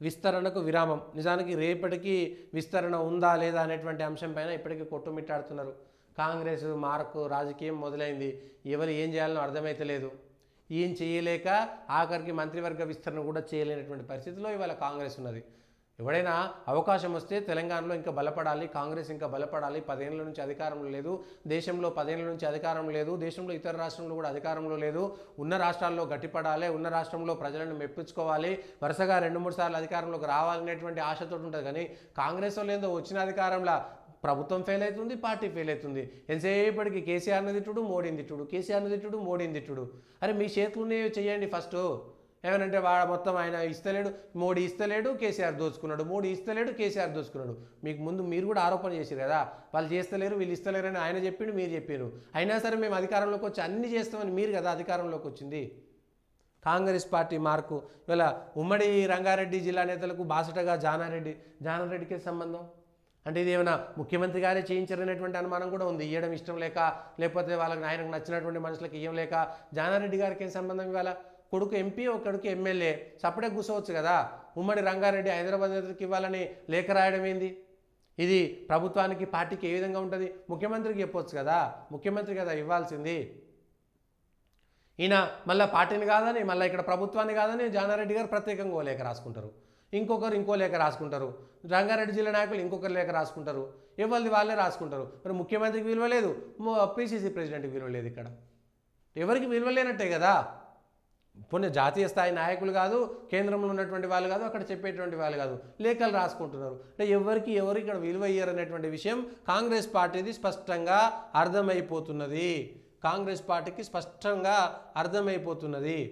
విస్తరణకు విరామం. నిజానికి రేపటికి విస్తరణ ఉందా లేదా అనేటువంటి అంశం పైన ఇప్పటికీ కొట్టుమిట్టాడుతున్నారు. కాంగ్రెస్ మార్కు రాజకీయం మొదలైంది. ఎవరు ఏం చేయాలనో అర్థమైతలేదు. ఏం చేయలేక ఆఖరికి మంత్రివర్గ విస్తరణ కూడా చేయలేనటువంటి పరిస్థితిలో ఇవాళ కాంగ్రెస్ ఉన్నది. ఎవడైనా అవకాశం వస్తే తెలంగాణలో ఇంకా బలపడాలి, కాంగ్రెస్ ఇంకా బలపడాలి. 10 ఏళ్ల నుంచి అధికారంలో లేదు, దేశంలో 10 ఏళ్ల నుంచి అధికారం లేదు, దేశంలో ఇతర రాష్ట్రంలో కూడా అధికారంలో లేదు. ఉన్న రాష్ట్రాల్లో గట్టిపడాలి, ఉన్న రాష్ట్రంలో ప్రజలను మెప్పించుకోవాలి, వరుసగా 2-3 సార్లు అధికారంలోకి రావాలనేటువంటి ఆశతో ఉంటుంది. కానీ కాంగ్రెస్ వాళ్ళు ఏందో వచ్చిన అధికారంలో ప్రభుత్వం ఫెయిల్ అవుతుంది, పార్టీ ఫెయిల్ అవుతుంది. ఎంతసేపటికి కేసీఆర్ని తిట్టుడు, మోడీని తిట్టుడు, కేసీఆర్ని తిట్టుడు, మోడీని తిట్టుడు. అరే మీ చేతులునే చేయండి ఫస్ట్. ఏమనంటే వాడు మొత్తం ఆయన ఇస్తలేడు, మోడీ ఇస్తలేడు, కేసీఆర్ దోచుకున్నాడు, మోడీ ఇస్తలేడు, కేసీఆర్ దోచుకున్నాడు. మీకు ముందు మీరు కూడా ఆరోపణ చేశారు కదా, వాళ్ళు చేస్తలేరు వీళ్ళు ఇస్తలేరు అని ఆయన చెప్పిండు, మీరు చెప్పారు. అయినా సరే మేము అధికారంలోకి వచ్చి అన్ని చేస్తామని మీరు కదా అధికారంలోకి వచ్చింది. Congress party mark. ఇవాళ ఉమ్మడి రంగారెడ్డి జిల్లా నేతలకు బాసటగా జానారెడ్డికి సంబంధం అంటే ఇది ఏమైనా ముఖ్యమంత్రి గారే చేయించారనేటువంటి అనుమానం కూడా ఉంది. ఇవ్వడం ఇష్టం లేక, లేకపోతే వాళ్ళకి ఆయనకు నచ్చినటువంటి మనుషులకు ఇవ్వం లేక. జానారెడ్డి గారికి ఏం సంబంధం? ఇవాళ కొడుకు ఎంపీ, ఒకడికి ఎమ్మెల్యే, సపరేట్ కూర్చోవచ్చు కదా. ఉమ్మడి రంగారెడ్డి హైదరాబాద్ నేతలకు ఇవ్వాలని లేఖ రాయడం ఏంది? ఇది ప్రభుత్వానికి పార్టీకి ఏ విధంగా ఉంటుంది? ముఖ్యమంత్రికి చెప్పొచ్చు కదా, ముఖ్యమంత్రి కదా ఇవ్వాల్సింది. ఈయన మళ్ళీ పార్టీని కాదని, మళ్ళీ ఇక్కడ ప్రభుత్వాన్ని కాదని జానారెడ్డి గారు ప్రత్యేకంగా లేఖ రాసుకుంటారు, ఇంకొకరు ఇంకో లేఖ రాసుకుంటారు, రంగారెడ్డి జిల్లా నాయకులు ఇంకొకరు లేఖ రాసుకుంటారు, ఎవరిది వాళ్ళే రాసుకుంటారు. మరి ముఖ్యమంత్రికి విలువ లేదు, పిసిసి ప్రెసిడెంట్కి విలువ లేదు. ఇక్కడ ఎవరికి విలువ లేనట్టే కదా. పోనీ జాతీయ స్థాయి నాయకులు కాదు, కేంద్రంలో ఉన్నటువంటి వాళ్ళు కాదు, అక్కడ చెప్పేటువంటి వాళ్ళు కాదు, లేఖలు రాసుకుంటున్నారు. అంటే ఎవరు ఇక్కడ విలువ ఇయ్యరనేటువంటి విషయం కాంగ్రెస్ పార్టీది స్పష్టంగా అర్థమైపోతున్నది. కాంగ్రెస్ పార్టీకి స్పష్టంగా అర్థమైపోతున్నది.